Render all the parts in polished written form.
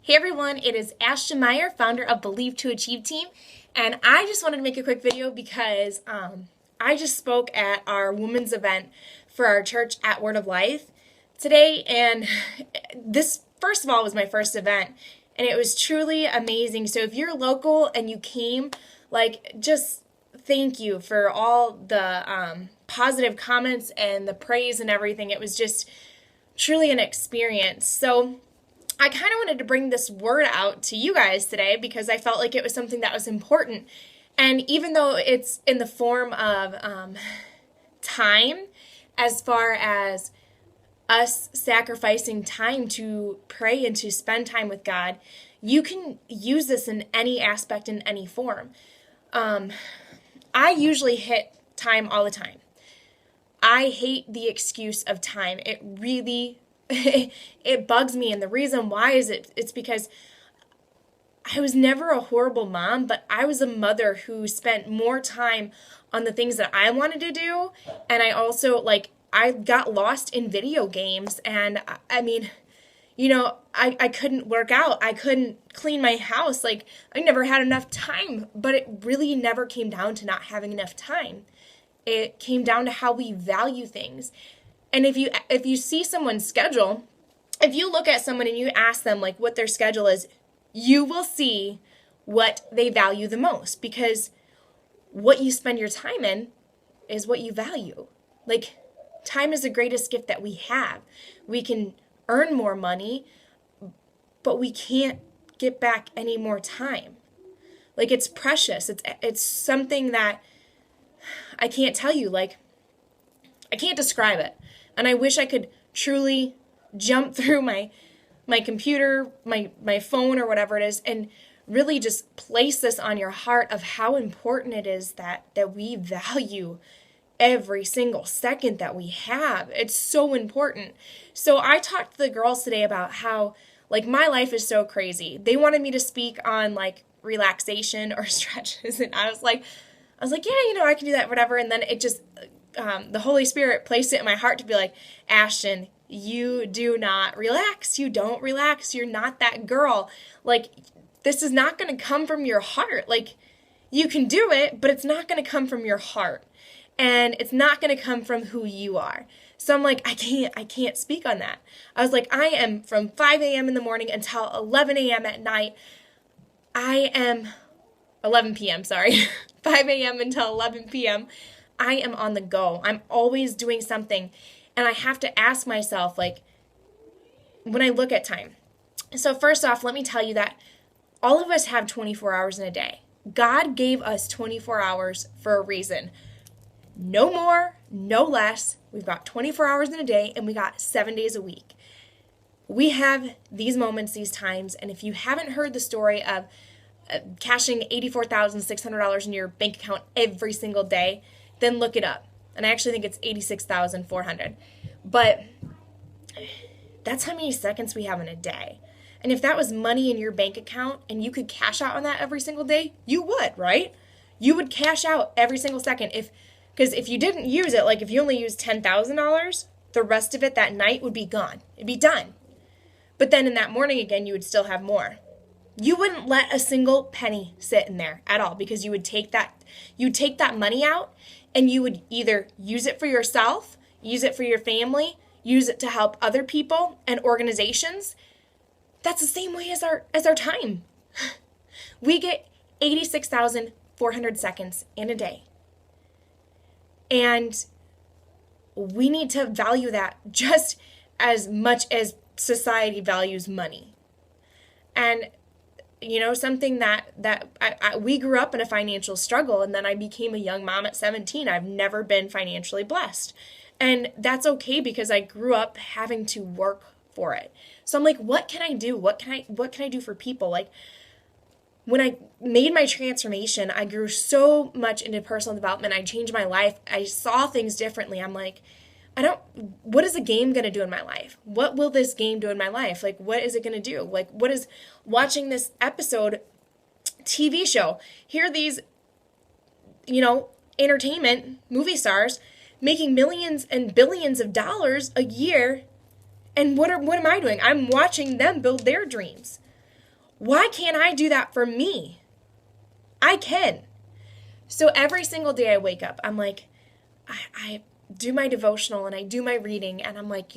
Hey everyone, it is Ashton Meyer, founder of Believe to Achieve Team, and I just wanted to make a quick video because I just spoke at our women's event for our church at Word of Life today, and this, first of all, was my first event, and it was truly amazing. So if you're local and you came, just thank you for all the positive comments and the praise and everything. It was just truly an experience. So I kind of wanted to bring this word out to you guys today because I felt like it was something that was important. And even though it's in the form of time, as far as us sacrificing time to pray and to spend time with God, you can use this in any aspect, in any form. I usually hit time all the time. I hate the excuse of time. It really it bugs me, and the reason why is it's because I was never a horrible mom, but I was a mother who spent more time on the things that I wanted to do, and I also I got lost in video games, and I couldn't work out, I couldn't clean my house, I never had enough time. But it really never came down to not having enough time. It came down to how we value things. And if you see someone's schedule, if you look at someone and you ask them what their schedule is, you will see what they value the most, because what you spend your time in is what you value. Time is the greatest gift that we have. We can earn more money, but we can't get back any more time. It's precious. It's something that I can't tell you. I can't describe it. And I wish I could truly jump through my computer, my phone, or whatever it is, and really just place this on your heart of how important it is that we value every single second that we have. It's so important. So I talked to the girls today about how my life is so crazy. They wanted me to speak on relaxation or stretches, and I was like, yeah, I can do that, whatever. And then it just the Holy Spirit placed it in my heart to be like, Ashton, you do not relax. You don't relax. You're not that girl. This is not going to come from your heart. You can do it, but it's not going to come from your heart. And it's not going to come from who you are. So I'm I can't speak on that. I was I am from 5 a.m. in the morning until 11 a.m. at night. 11 p.m., sorry. 5 a.m. until 11 p.m. I am on the go. I'm always doing something. And I have to ask myself, when I look at time. So first off, let me tell you that all of us have 24 hours in a day. God gave us 24 hours for a reason. No more, no less. We've got 24 hours in a day, and we got 7 days a week. We have these moments, these times, and if you haven't heard the story of cashing $84,600 in your bank account every single day, then look it up. And I actually think it's $86,400. But that's how many seconds we have in a day. And if that was money in your bank account and you could cash out on that every single day, you would, right? You would cash out every single second. Because if you didn't use it, if you only used $10,000, the rest of it that night would be gone. It'd be done. But then in that morning again, you would still have more. You wouldn't let a single penny sit in there at all, because you'd take that money out and you would either use it for yourself, use it for your family, use it to help other people and organizations. That's the same way as our time. We get 86,400 seconds in a day. And we need to value that just as much as society values money. And something that we grew up in a financial struggle, and then I became a young mom at 17. I've never been financially blessed. And that's okay, because I grew up having to work for it. So I'm what can I do? What can I do for people? When I made my transformation, I grew so much into personal development. I changed my life. I saw things differently. I'm what is a game going to do in my life? What will this game do in my life? What is it going to do? What is watching this episode TV show? Here are these, entertainment movie stars making millions and billions of dollars a year. And what am I doing? I'm watching them build their dreams. Why can't I do that for me? I can. So every single day I wake up, I'm like, I do my devotional and I do my reading, and I'm like,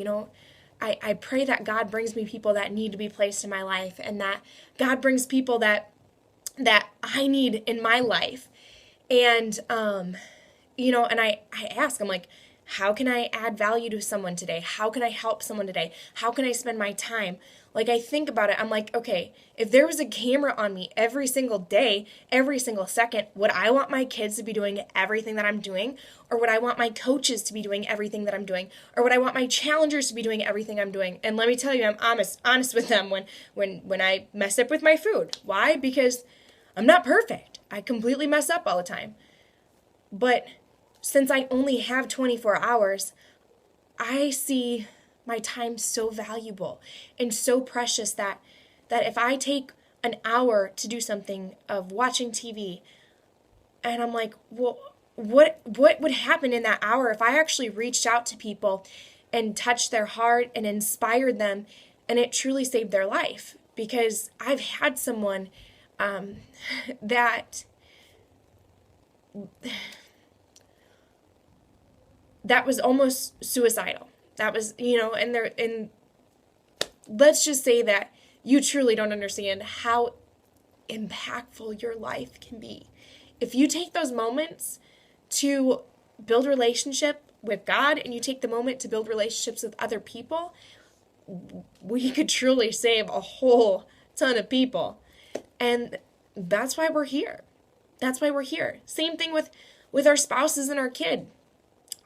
I pray that God brings me people that need to be placed in my life, and that God brings people that I need in my life. And and I ask, I'm like, how can I add value to someone today? How can I help someone today? How can I spend my time? Like, I think about it, I'm like, okay, if there was a camera on me every single day, every single second, would I want my kids to be doing everything that I'm doing? Or would I want my coaches to be doing everything that I'm doing? Or would I want my challengers to be doing everything I'm doing? And let me tell you, I'm honest with them when I mess up with my food. Why? Because I'm not perfect. I completely mess up all the time. But since I only have 24 hours, I see my time so valuable and so precious that if I take an hour to do something of watching TV, and I'm like, well, what would happen in that hour if I actually reached out to people and touched their heart and inspired them, and it truly saved their life? Because I've had someone that was almost suicidal. That was, and let's just say that you truly don't understand how impactful your life can be. If you take those moments to build relationship with God, and you take the moment to build relationships with other people, we could truly save a whole ton of people. And that's why we're here. That's why we're here. Same thing with our spouses and our kid.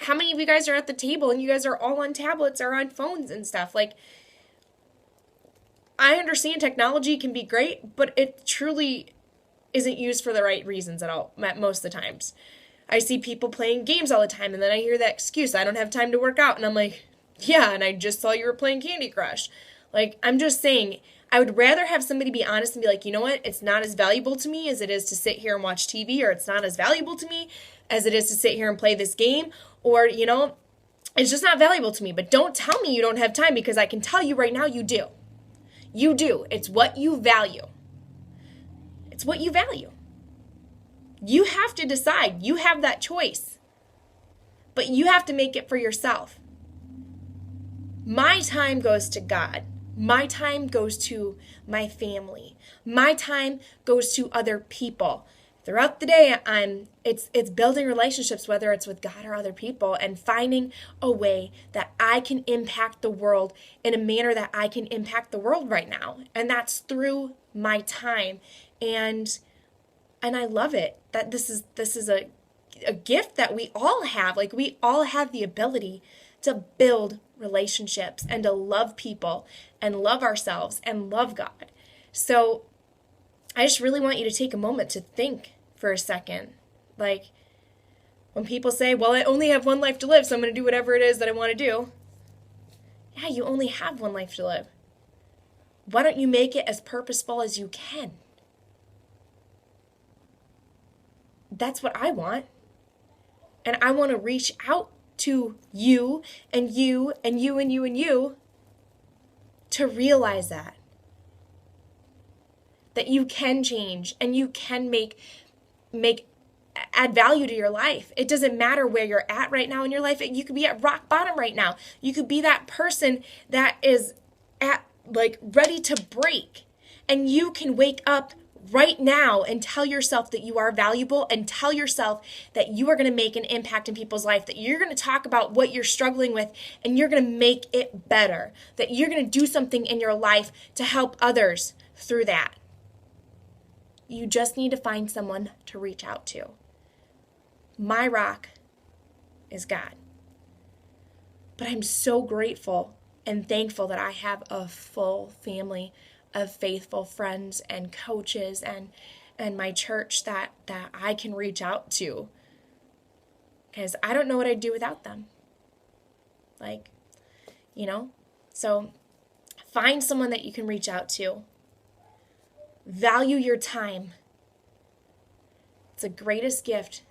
How many of you guys are at the table and you guys are all on tablets or on phones and stuff? Like, I understand technology can be great, but it truly isn't used for the right reasons at all, most of the times. I see people playing games all the time, and then I hear that excuse, I don't have time to work out. And I'm like, yeah, and I just saw you were playing Candy Crush. Like, I'm just saying, I would rather have somebody be honest and be like, you know what, it's not as valuable to me as it is to sit here and watch TV, or it's not as valuable to me as it is to sit here and play this game, or, it's just not valuable to me. But don't tell me you don't have time, because I can tell you right now you do. You do. It's what you value. It's what you value. You have to decide. You have that choice. But you have to make it for yourself. My time goes to God. My time goes to my family. My time goes to other people. Throughout the day, it's building relationships, whether it's with God or other people, and finding a way that I can impact the world in a manner that I can impact the world right now. And that's through my time. And I love it that this is a gift that we all have. Like, we all have the ability to build relationships and to love people and love ourselves and love God. So I just really want you to take a moment to think for a second. Like, when people say, well, I only have one life to live, so I'm going to do whatever it is that I want to do. Yeah, you only have one life to live. Why don't you make it as purposeful as you can? That's what I want. And I want to reach out to you and you and you and you and you to realize that you can change and you can add value to your life. It doesn't matter where you're at right now in your life. You could be at rock bottom right now. You could be that person that is at ready to break, and you can wake up right now and tell yourself that you are valuable, and tell yourself that you are going to make an impact in people's life, that you're going to talk about what you're struggling with and you're going to make it better, that you're going to do something in your life to help others through that. You just need to find someone to reach out to. My rock is God. But I'm so grateful and thankful that I have a full family of faithful friends and coaches and my church that I can reach out to. Because I don't know what I'd do without them. So find someone that you can reach out to. Value your time. It's the greatest gift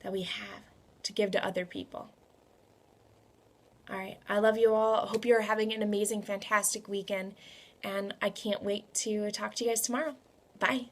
that we have to give to other people. All right. I love you all. I hope you're having an amazing, fantastic weekend. And I can't wait to talk to you guys tomorrow. Bye.